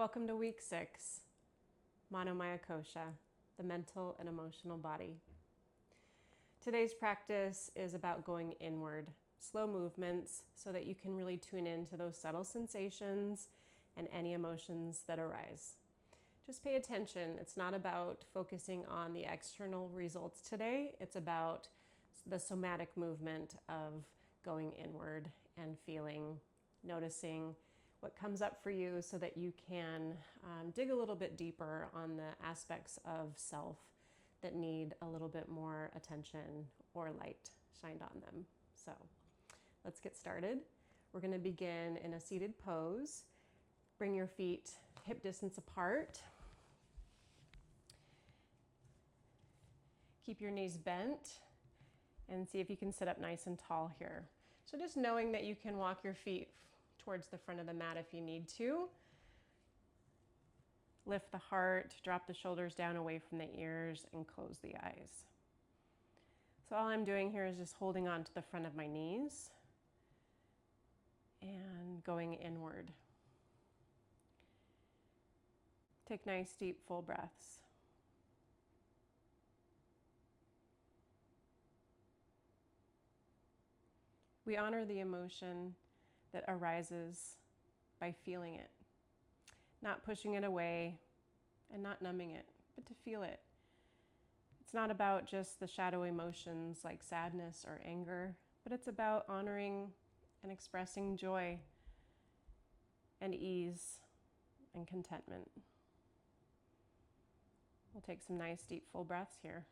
Welcome to week 6, Manomaya Kosha, the mental and emotional body. Today's practice is about going inward, slow movements, so that you can really tune into those subtle sensations and any emotions that arise. Just pay attention. It's not about focusing on the external results today. It's about the somatic movement of going inward and feeling, noticing what comes up for you so that you can dig a little bit deeper on the aspects of self that need a little bit more attention or light shined on them. So let's get started. We're going to begin in a seated pose. Bring your feet hip distance apart. Keep your knees bent and see if you can sit up nice and tall here. So just knowing that you can walk your feet towards the front of the mat if you need to. Lift the heart, drop the shoulders down away from the ears, and close the eyes. So all I'm doing here is just holding on to the front of my knees and going inward. Take nice, deep, full breaths. We honor the emotion that arises by feeling it, not pushing it away and not numbing it, but to feel it. It's not about just the shadow emotions like sadness or anger, but it's about honoring and expressing joy and ease and contentment. We'll take some nice, deep, full breaths here.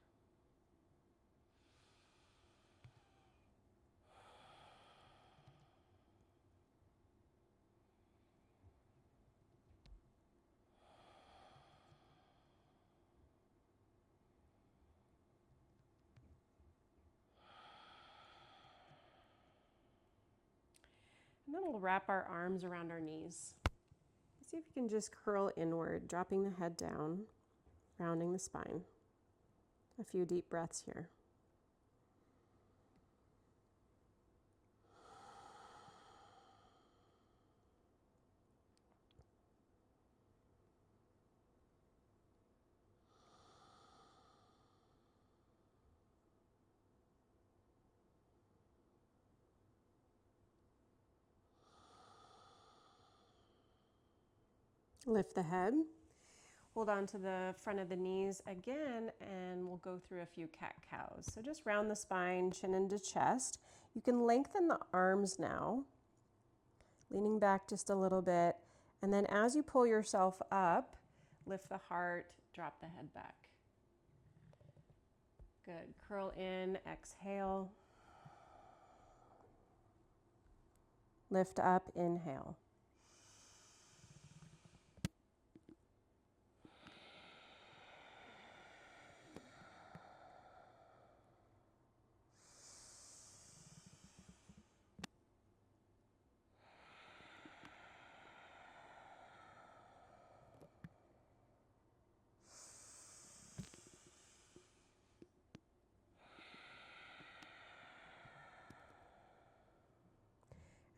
And then we'll wrap our arms around our knees. See if you can just curl inward, dropping the head down, rounding the spine. A few deep breaths here. Lift the head. Hold on to the front of the knees again, and we'll go through a few cat-cows. So just round the spine, chin into chest. You can lengthen the arms now, leaning back just a little bit. And then as you pull yourself up, lift the heart, drop the head back. Good. Curl in, exhale. Lift up, inhale.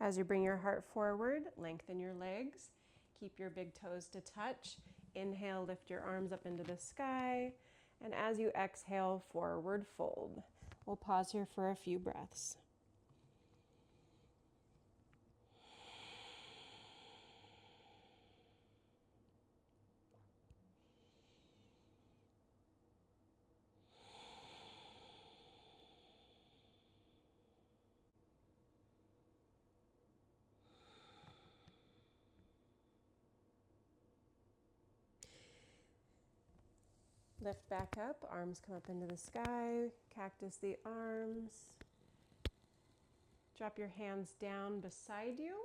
As you bring your heart forward, lengthen your legs. Keep your big toes to touch. Inhale, lift your arms up into the sky. And as you exhale, forward fold. We'll pause here for a few breaths. Lift back up, arms come up into the sky, cactus the arms. Drop your hands down beside you.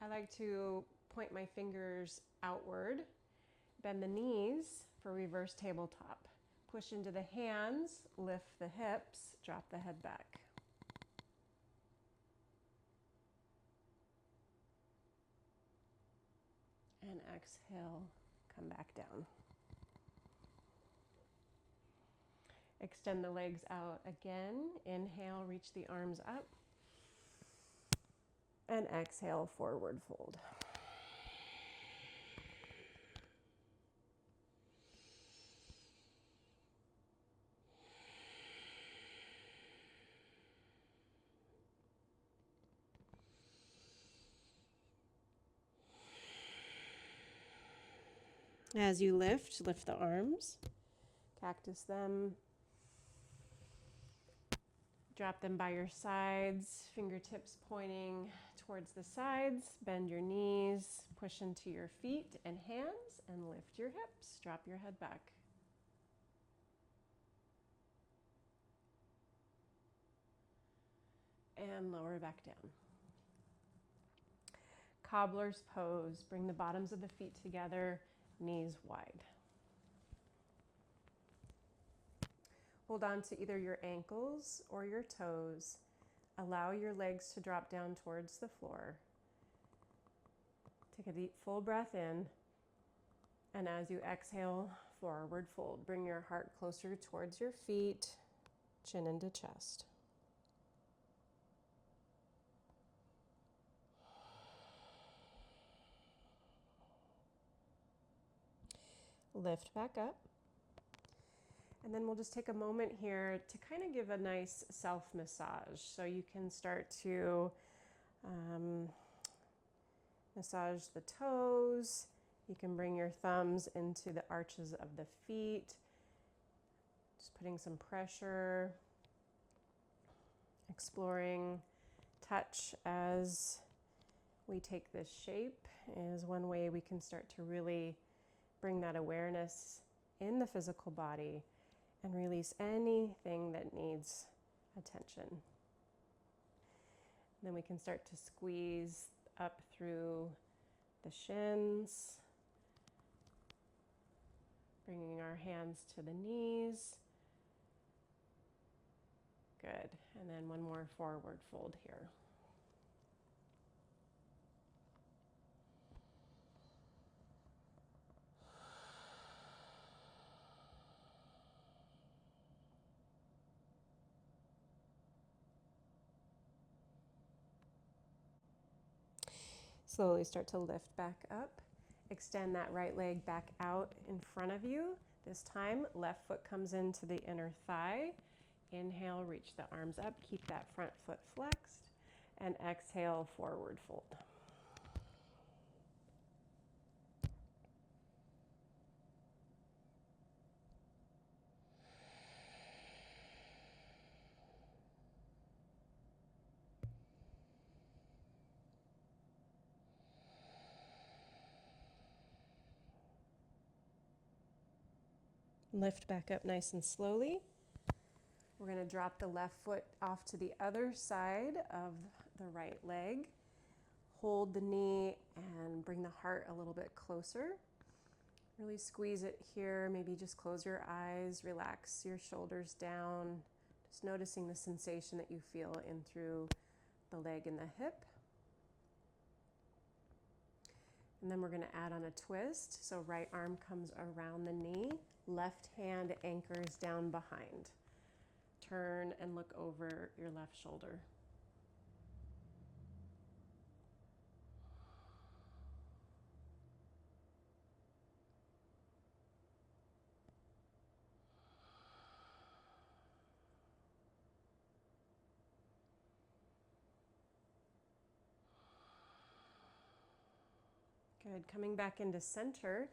I like to point my fingers outward. Bend the knees for reverse tabletop. Push into the hands, lift the hips, drop the head back. And exhale, come back down. Extend the legs out again. Inhale, reach the arms up. And exhale, forward fold. As you lift, lift the arms, cactus them, drop them by your sides, fingertips pointing towards the sides, bend your knees, push into your feet and hands, and lift your hips, drop your head back. And lower back down. Cobbler's pose. Bring the bottoms of the feet together, knees wide. Hold on to either your ankles or your toes. Allow your legs to drop down towards the floor. Take a deep full breath in. And as you exhale, forward fold. Bring your heart closer towards your feet, chin into chest. Lift back up. And then we'll just take a moment here to kind of give a nice self massage. So you can start to massage the toes. You can bring your thumbs into the arches of the feet, just putting some pressure, exploring touch as we take this shape is one way we can start to really bring that awareness in the physical body and release anything that needs attention. Then we can start to squeeze up through the shins, bringing our hands to the knees. Good. And then one more forward fold here. Slowly start to lift back up. Extend that right leg back out in front of you. This time, left foot comes into the inner thigh. Inhale, reach the arms up. Keep that front foot flexed. And exhale, forward fold. Lift back up nice and slowly. We're going to drop the left foot off to the other side of the right leg. Hold the knee and bring the heart a little bit closer. Really squeeze it here. Maybe just close your eyes, relax your shoulders down. Just noticing the sensation that you feel in through the leg and the hip. And then we're going to add on a twist. So right arm comes around the knee, left hand anchors down behind. Turn and look over your left shoulder. Good. Coming back into center,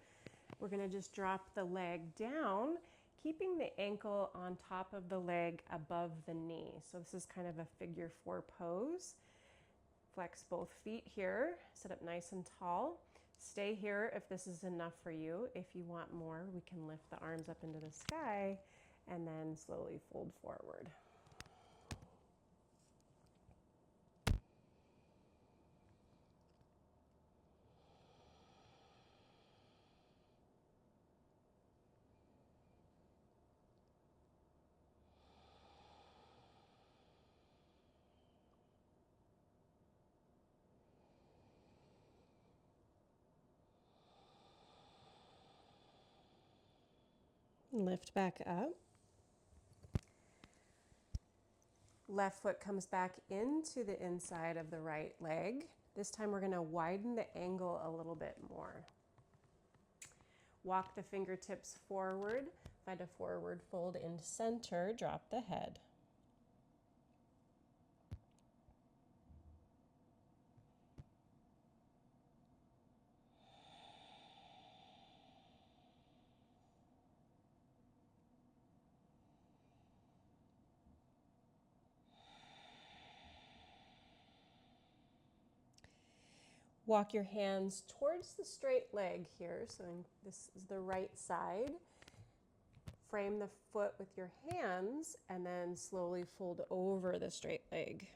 we're going to just drop the leg down, keeping the ankle on top of the leg above the knee. So this is kind of a figure 4 pose. Flex both feet here, sit up nice and tall. Stay here if this is enough for you. If you want more, we can lift the arms up into the sky and then slowly fold forward. Lift back up. Left foot comes back into the inside of the right leg. This time we're going to widen the angle a little bit more. Walk the fingertips forward. Find a forward fold into center. Drop the head. Walk your hands towards the straight leg here. So this is the right side. Frame the foot with your hands and then slowly fold over the straight leg.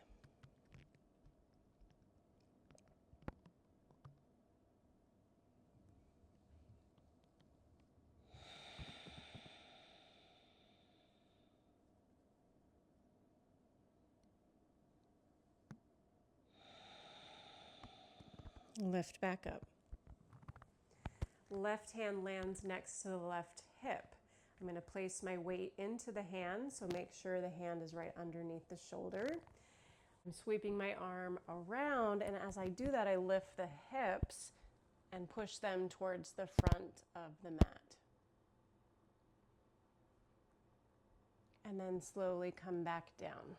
Lift back up. Left hand lands next to the left hip. I'm going to place my weight into the hand, so make sure the hand is right underneath the shoulder. I'm sweeping my arm around, and as I do that, I lift the hips and push them towards the front of the mat. And then slowly come back down.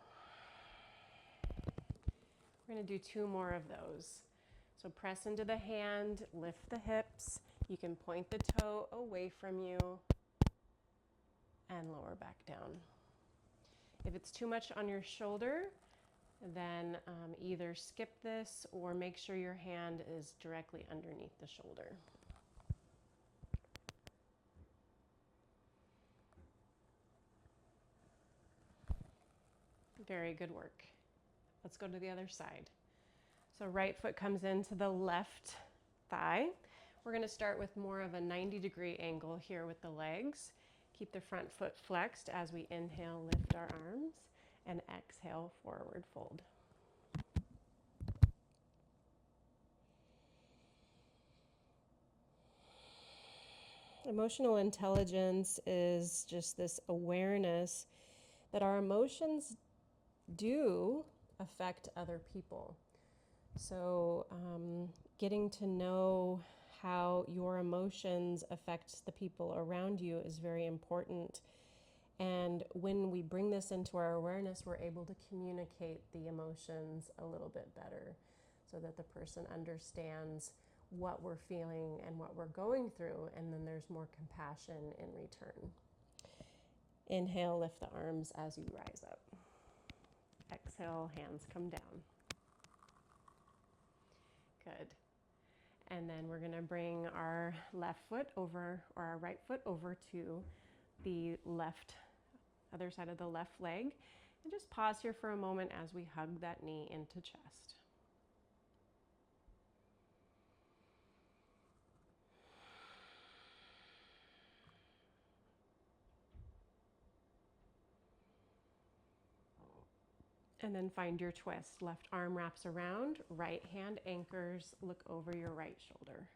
We're going to do 2 more of those. So press into the hand, lift the hips. You can point the toe away from you and lower back down. If it's too much on your shoulder, then either skip this or make sure your hand is directly underneath the shoulder. Very good work. Let's go to the other side. So right foot comes into the left thigh. We're going to start with more of a 90-degree angle here with the legs. Keep the front foot flexed as we inhale, lift our arms, and exhale, forward fold. Emotional intelligence is just this awareness that our emotions do affect other people. So getting to know how your emotions affect the people around you is very important. And when we bring this into our awareness, we're able to communicate the emotions a little bit better so that the person understands what we're feeling and what we're going through, and then there's more compassion in return. Inhale, lift the arms as you rise up. Exhale, hands come down. Good. And then we're going to bring our left foot over, or our right foot over to the other side of the left leg. And just pause here for a moment as we hug that knee into chest. And then find your twist. Left arm wraps around, right hand anchors, look over your right shoulder.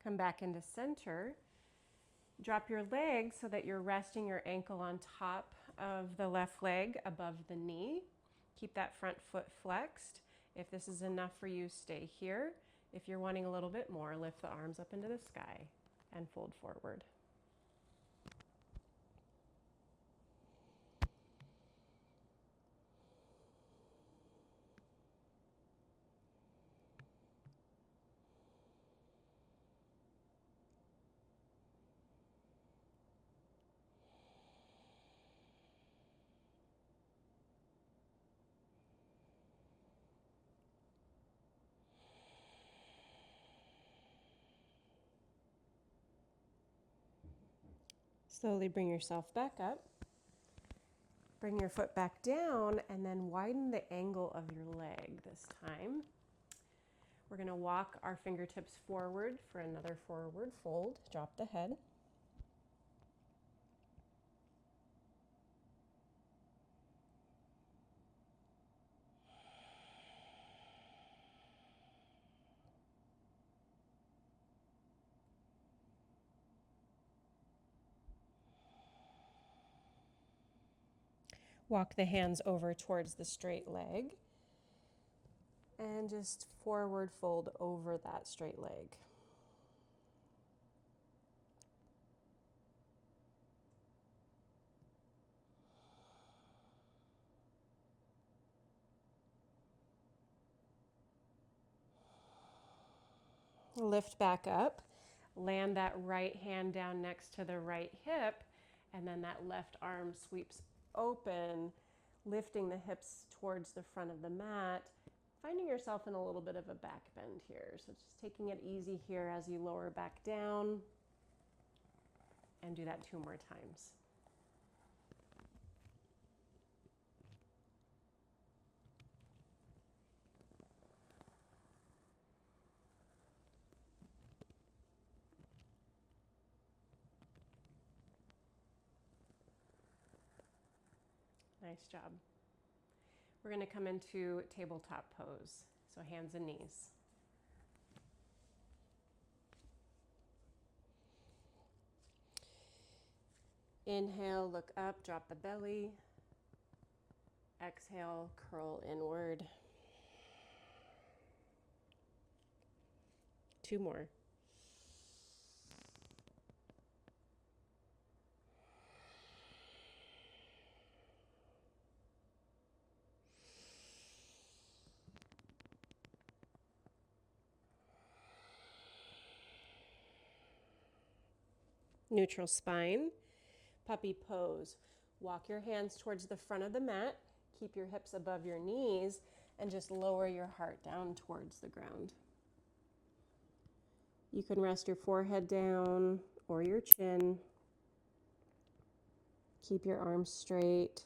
Come back into center. Drop your leg so that you're resting your ankle on top of the left leg above the knee. Keep that front foot flexed. If this is enough for you, stay here. If you're wanting a little bit more, lift the arms up into the sky and fold forward. Slowly bring yourself back up. Bring your foot back down and then widen the angle of your leg this time. We're going to walk our fingertips forward for another forward fold. Drop the head. Walk the hands over towards the straight leg and just forward fold over that straight leg. Lift back up, land that right hand down next to the right hip, and then that left arm sweeps open, lifting the hips towards the front of the mat, finding yourself in a little bit of a back bend here. So just taking it easy here as you lower back down, and do that 2 more times. Nice job. We're going to come into tabletop pose. So hands and knees. Inhale, look up, drop the belly. Exhale, curl inward. 2 more. Neutral spine, puppy pose. Walk your hands towards the front of the mat, keep your hips above your knees, and just lower your heart down towards the ground. You can rest your forehead down or your chin. Keep your arms straight.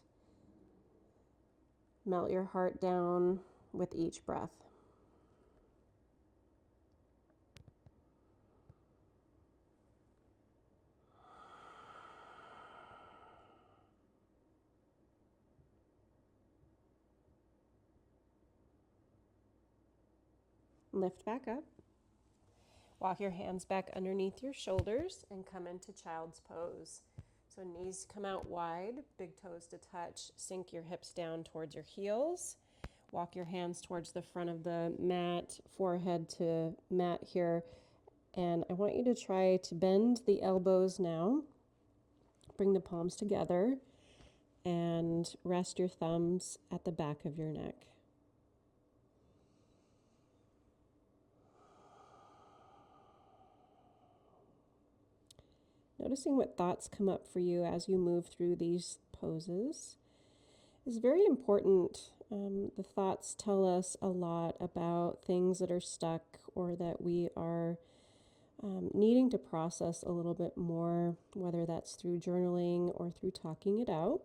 Melt your heart down with each breath. Lift back up. Walk your hands back underneath your shoulders and come into child's pose. So knees come out wide, big toes to touch. Sink your hips down towards your heels. Walk your hands towards the front of the mat, forehead to mat here. And I want you to try to bend the elbows now. Bring the palms together and rest your thumbs at the back of your neck. Noticing what thoughts come up for you as you move through these poses is very important. The thoughts tell us a lot about things that are stuck or that we are needing to process a little bit more, whether that's through journaling or through talking it out.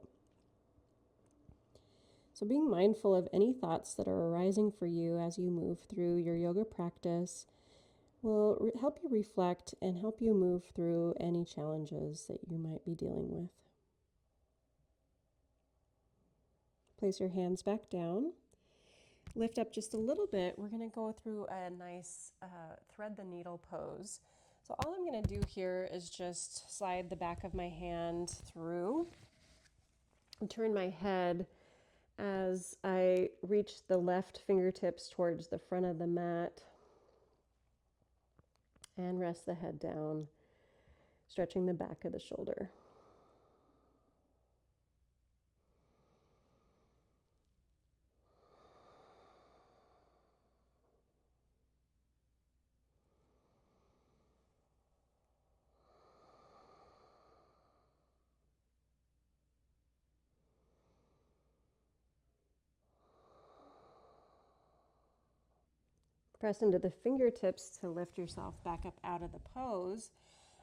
So being mindful of any thoughts that are arising for you as you move through your yoga practice will help you reflect and help you move through any challenges that you might be dealing with. Place your hands back down. Lift up just a little bit. We're going to go through a nice thread the needle pose. So all I'm going to do here is just slide the back of my hand through and turn my head as I reach the left fingertips towards the front of the mat and rest the head down, stretching the back of the shoulder. Press into the fingertips to lift yourself back up out of the pose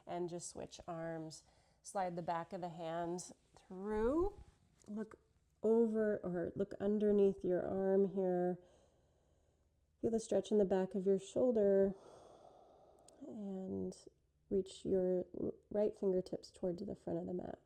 and just switch arms. Slide the back of the hands through. Look over or look underneath your arm here. Feel the stretch in the back of your shoulder and reach your right fingertips towards the front of the mat.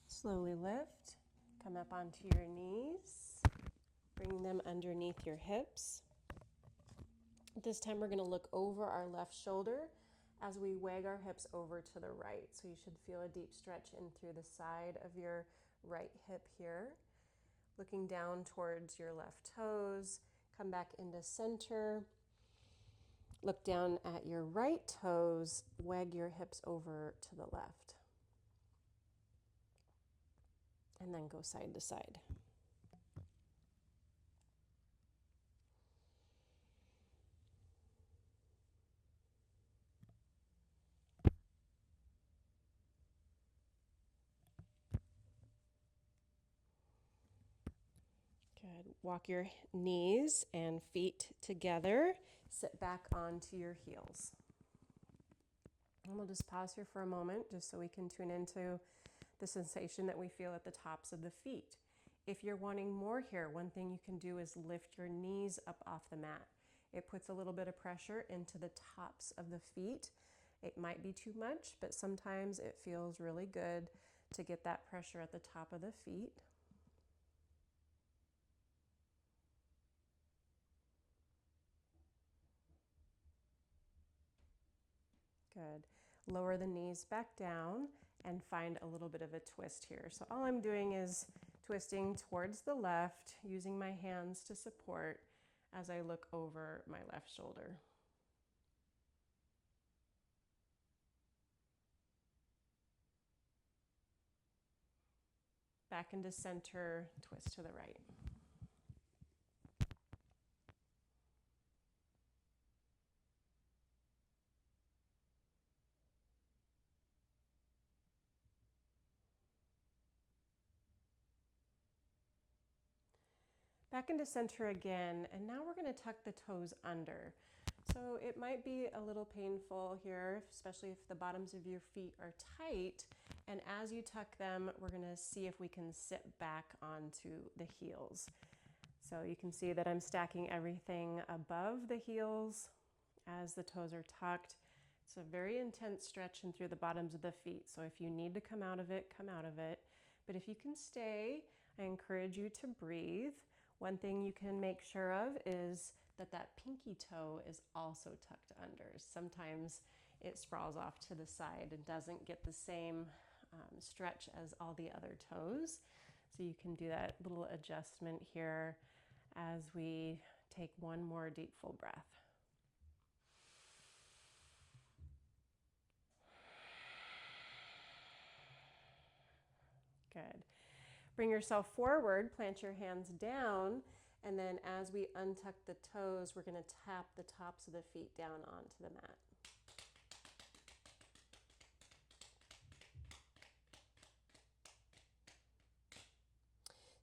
Slowly lift, come up onto your knees, bring them underneath your hips. This time we're going to look over our left shoulder as we wag our hips over to the right. So you should feel a deep stretch in through the side of your right hip here. Looking down towards your left toes, come back into center. Look down at your right toes, wag your hips over to the left. And then go side to side. Good. Walk your knees and feet together. Sit back onto your heels. And we'll just pause here for a moment just so we can tune into the sensation that we feel at the tops of the feet. If you're wanting more here, one thing you can do is lift your knees up off the mat. It puts a little bit of pressure into the tops of the feet. It might be too much, but sometimes it feels really good to get that pressure at the top of the feet. Good. Lower the knees back down and find a little bit of a twist here. So all I'm doing is twisting towards the left, using my hands to support as I look over my left shoulder. Back into center, twist to the right. Back into center again, and now we're going to tuck the toes under. So it might be a little painful here, especially if the bottoms of your feet are tight. And as you tuck them, we're going to see if we can sit back onto the heels. So you can see that I'm stacking everything above the heels as the toes are tucked. It's a very intense stretch in through the bottoms of the feet. So if you need to come out of it, come out of it. But if you can stay, I encourage you to breathe. One thing you can make sure of is that pinky toe is also tucked under. Sometimes it sprawls off to the side and doesn't get the same stretch as all the other toes. So you can do that little adjustment here as we take one more deep full breath. Good. Bring yourself forward, plant your hands down, and then as we untuck the toes, we're going to tap the tops of the feet down onto the mat.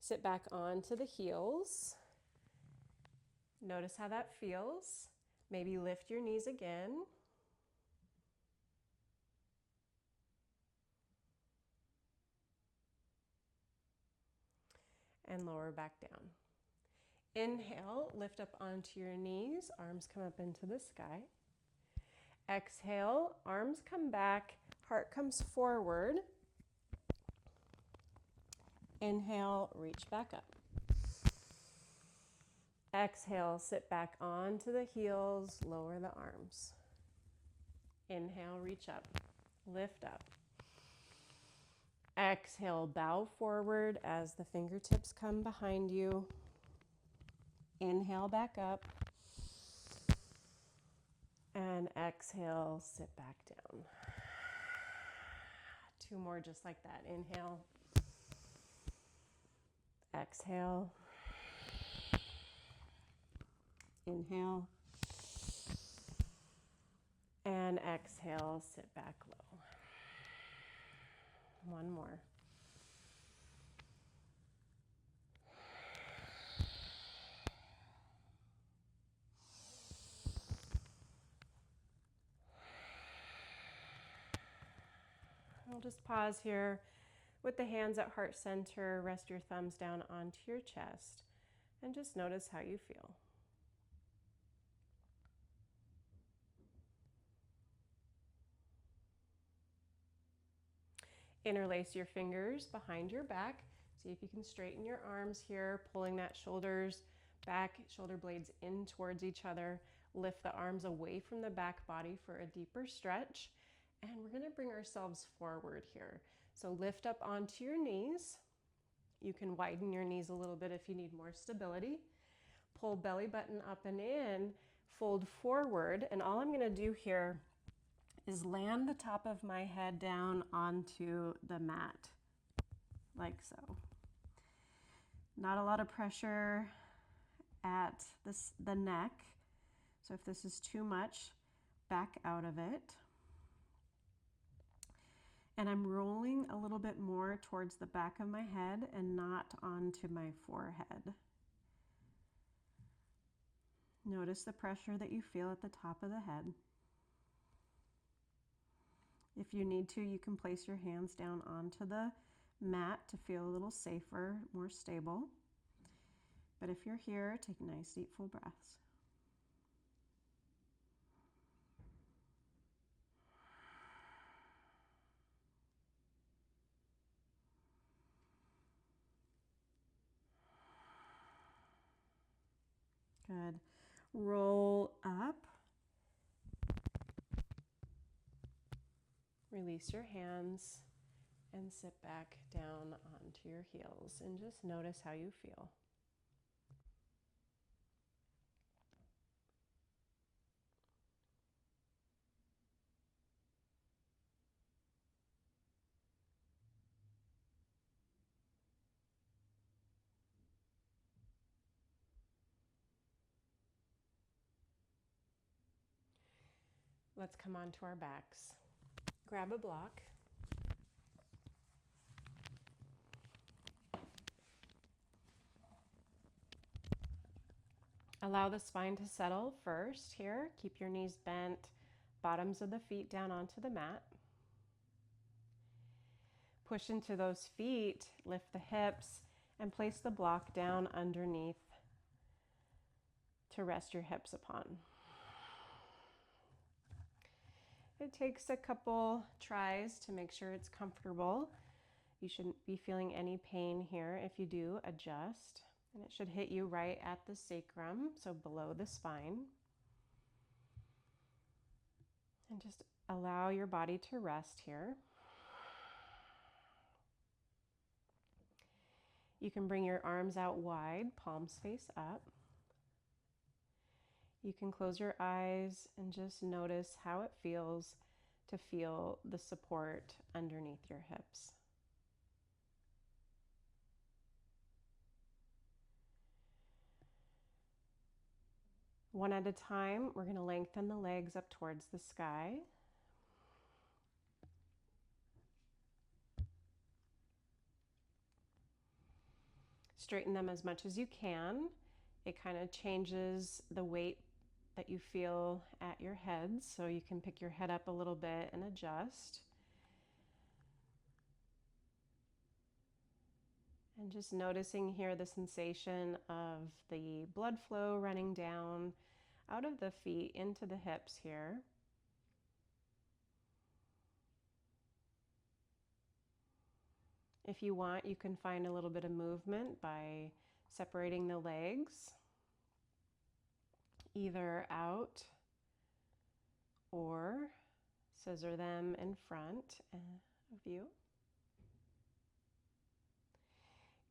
Sit back onto the heels. Notice how that feels. Maybe lift your knees again. And lower back down. Inhale, lift up onto your knees, arms come up into the sky. Exhale, arms come back, heart comes forward. Inhale, reach back up. Exhale, sit back onto the heels, lower the arms. Inhale, reach up, lift up. Exhale, bow forward as the fingertips come behind you. Inhale, back up. And exhale, sit back down. Two more just like that. Inhale. Exhale. Inhale. And exhale, sit back low. One more. I'll just pause here with the hands at heart center. Rest your thumbs down onto your chest and just notice how you feel. Interlace your fingers behind your back. See if you can straighten your arms here, pulling that shoulders back, shoulder blades in towards each other. Lift the arms away from the back body for a deeper stretch. And we're going to bring ourselves forward here. So lift up onto your knees. You can widen your knees a little bit if you need more stability. Pull belly button up and in, fold forward. And all I'm going to do here is land the top of my head down onto the mat, like so. Not a lot of pressure at the neck. So if this is too much, back out of it. And I'm rolling a little bit more towards the back of my head and not onto my forehead. Notice the pressure that you feel at the top of the head. If you need to, you can place your hands down onto the mat to feel a little safer, more stable. But if you're here, take nice deep full breaths. Good. Roll up. Release your hands and sit back down onto your heels and just notice how you feel. Let's come onto our backs. Grab a block. Allow the spine to settle first here. Keep your knees bent, bottoms of the feet down onto the mat. Push into those feet, lift the hips, and place the block down underneath to rest your hips upon. It takes a couple tries to make sure it's comfortable. You shouldn't be feeling any pain here. If you do, adjust. And it should hit you right at the sacrum, so below the spine. And just allow your body to rest here. You can bring your arms out wide, palms face up. You can close your eyes and just notice how it feels to feel the support underneath your hips. One at a time, we're going to lengthen the legs up towards the sky. Straighten them as much as you can. It kind of changes the weight that you feel at your head, so you can pick your head up a little bit and adjust. And just noticing here the sensation of the blood flow running down out of the feet into the hips here. If you want, you can find a little bit of movement by separating the legs, either out or scissor them in front of you.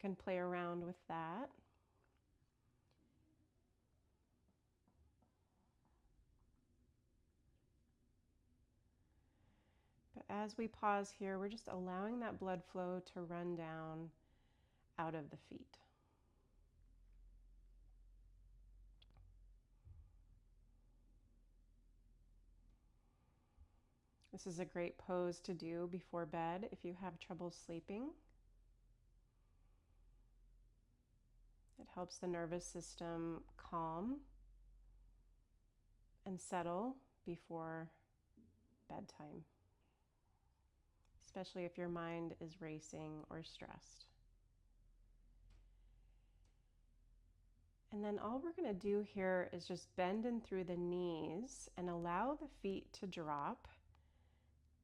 Can play around with that. But as we pause here, we're just allowing that blood flow to run down out of the feet. This is a great pose to do before bed if you have trouble sleeping. It helps the nervous system calm and settle before bedtime, especially if your mind is racing or stressed. And then all we're going to do here is just bend in through the knees and allow the feet to drop,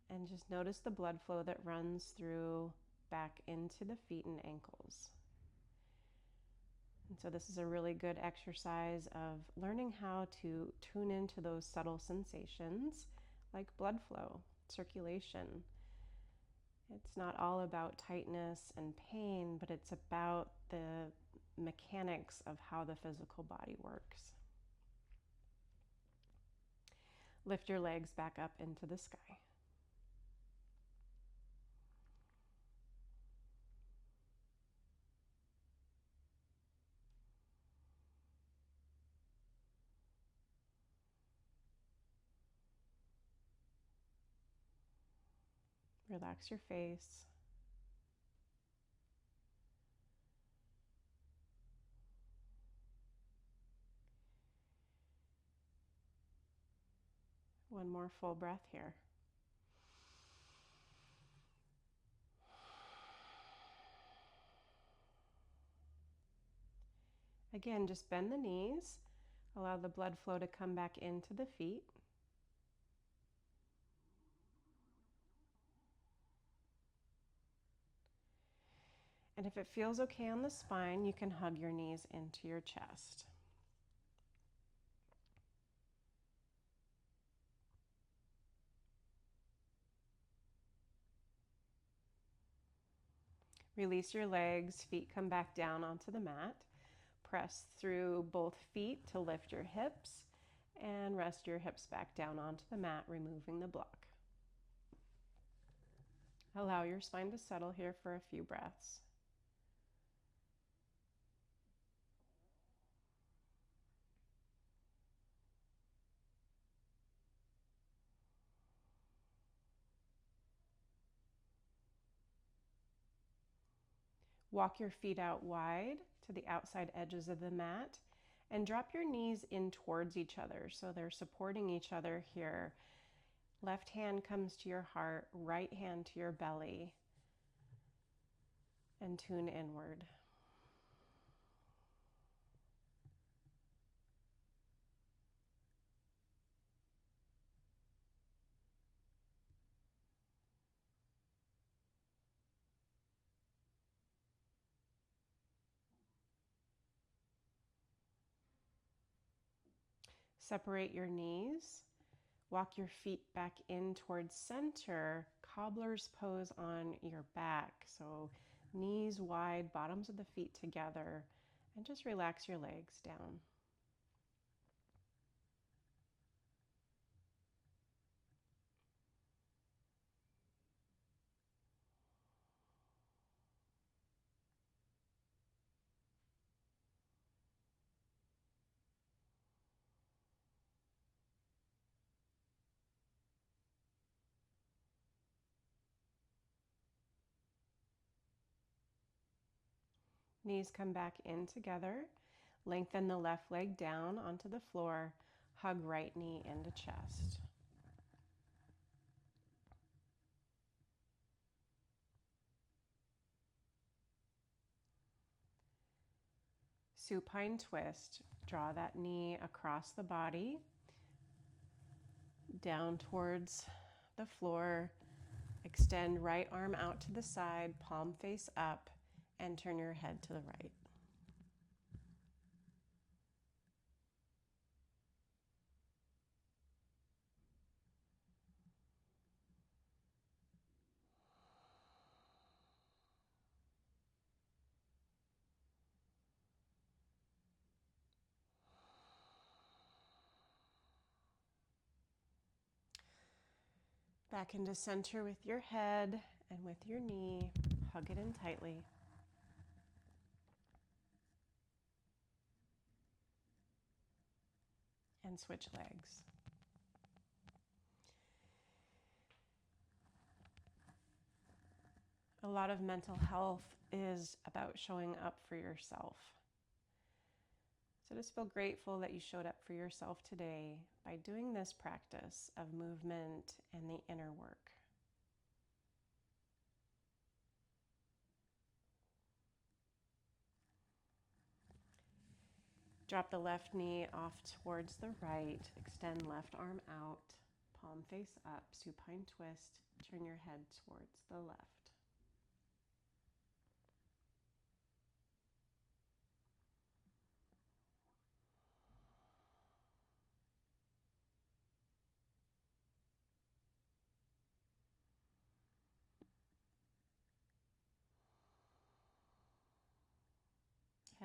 and just notice the blood flow that runs through back into the feet and ankles. And so this is a really good exercise of learning how to tune into those subtle sensations like blood flow, circulation. It's not all about tightness and pain, but it's about the mechanics of how the physical body works. Lift your legs back up into the sky. Relax your face. One more full breath here. Again, just bend the knees. Allow the blood flow to come back into the feet. And if it feels okay on the spine, you can hug your knees into your chest. Release your legs, feet come back down onto the mat. Press through both feet to lift your hips and rest your hips back down onto the mat, removing the block. Allow your spine to settle here for a few breaths. Walk your feet out wide to the outside edges of the mat and drop your knees in towards each other so they're supporting each other here. Left hand comes to your heart, right hand to your belly, and tune inward. Separate your knees. Walk your feet back in towards center, cobbler's pose on your back. So knees wide, bottoms of the feet together, and just relax your legs down. Knees come back in together. Lengthen the left leg down onto the floor. Hug right knee into chest. Supine twist. Draw that knee across the body, down towards the floor. Extend right arm out to the side, palm face up, and turn your head to the right. Back into center with your head and with your knee. Hug it in tightly. And switch legs. A lot of mental health is about showing up for yourself. So just feel grateful that you showed up for yourself today by doing this practice of movement and the inner work. Drop the left knee off towards the right. Extend left arm out. Palm face up. Supine twist. Turn your head towards the left.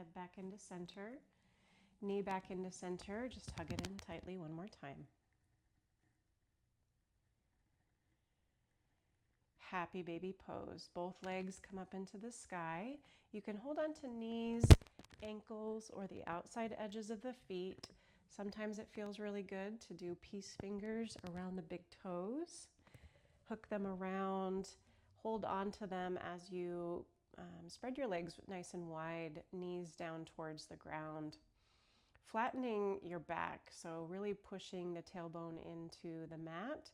Head back into center. Knee back into center. Just hug it in tightly one more time. Happy baby pose. Both legs come up into the sky. You can hold on to knees, ankles, or the outside edges of the feet. Sometimes it feels really good to do peace fingers around the big toes. Hook them around. Hold on to them as you spread your legs nice and wide, knees down towards the ground. Flattening your back, so really pushing the tailbone into the mat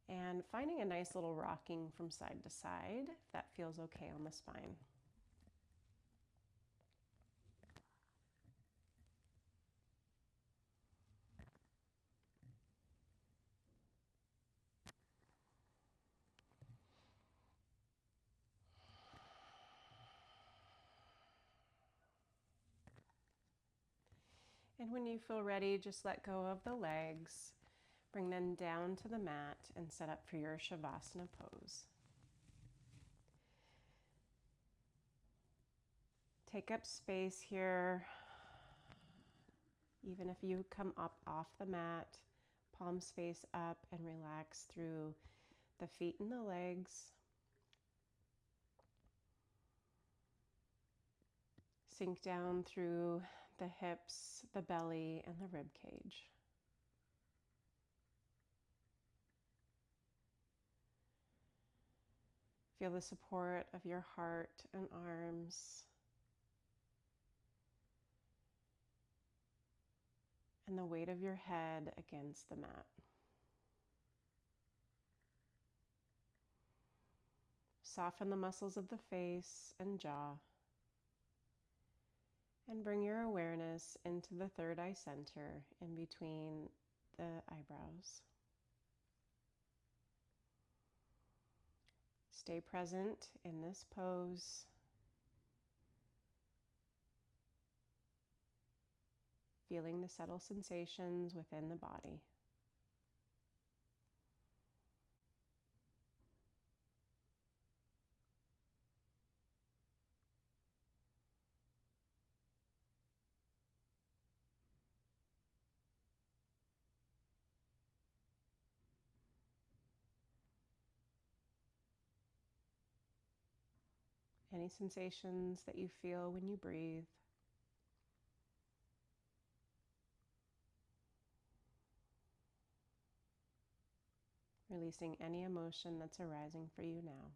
and finding a nice little rocking from side to side, if that feels okay on the spine. And when you feel ready, just let go of the legs, bring them down to the mat, and set up for your Shavasana pose. Take up space here. Even if you come up off the mat, palms face up and relax through the feet and the legs. Sink down through the hips, the belly, and the rib cage. Feel the support of your heart and arms, and the weight of your head against the mat. Soften the muscles of the face and jaw, and bring your awareness into the third eye center in between the eyebrows. Stay present in this pose, feeling the subtle sensations within the body. Any sensations that you feel when you breathe. Releasing any emotion that's arising for you now.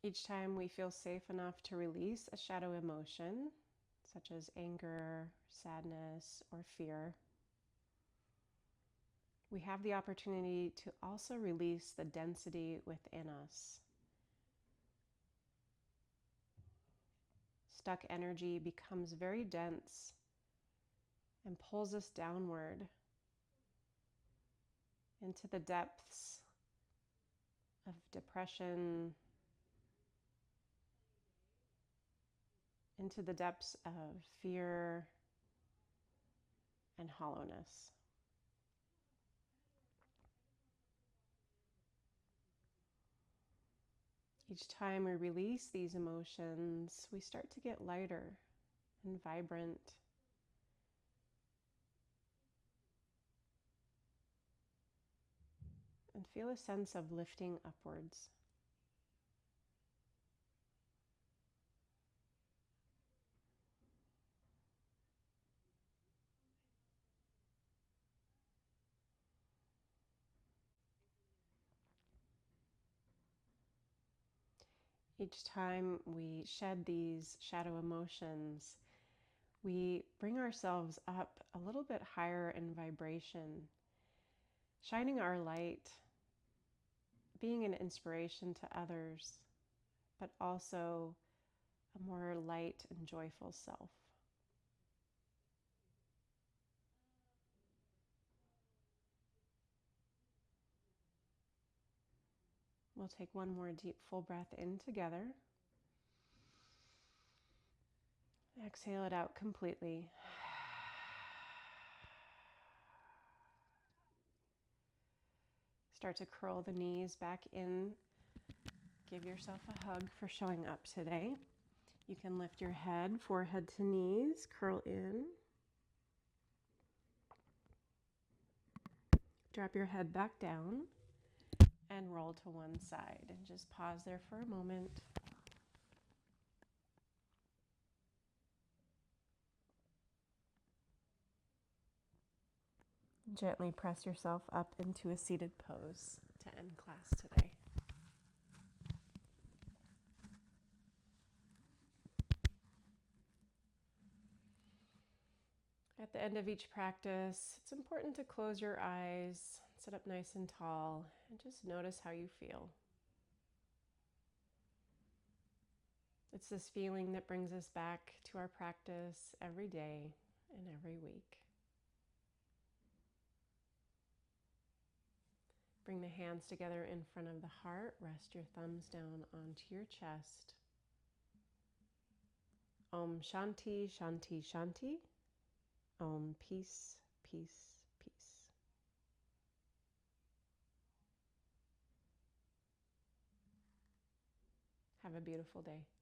Each time we feel safe enough to release a shadow emotion, such as anger, sadness, or fear, we have the opportunity to also release the density within us. Stuck energy becomes very dense and pulls us downward into the depths of depression, into the depths of fear and hollowness. Each time we release these emotions, we start to get lighter and vibrant. And feel a sense of lifting upwards. Each time we shed these shadow emotions, we bring ourselves up a little bit higher in vibration, shining our light, being an inspiration to others, but also a more light and joyful self. We'll take one more deep full breath in together. Exhale it out completely. Start to curl the knees back in. Give yourself a hug for showing up today. You can lift your head, forehead to knees, curl in. Drop your head back down and roll to one side. And just pause there for a moment. Gently press yourself up into a seated pose to end class today. At the end of each practice, it's important to close your eyes, sit up nice and tall, and just notice how you feel. It's this feeling that brings us back to our practice every day and every week. Bring the hands together in front of the heart. Rest your thumbs down onto your chest. Om Shanti, Shanti, Shanti. Om Peace, Peace, Peace. Have a beautiful day.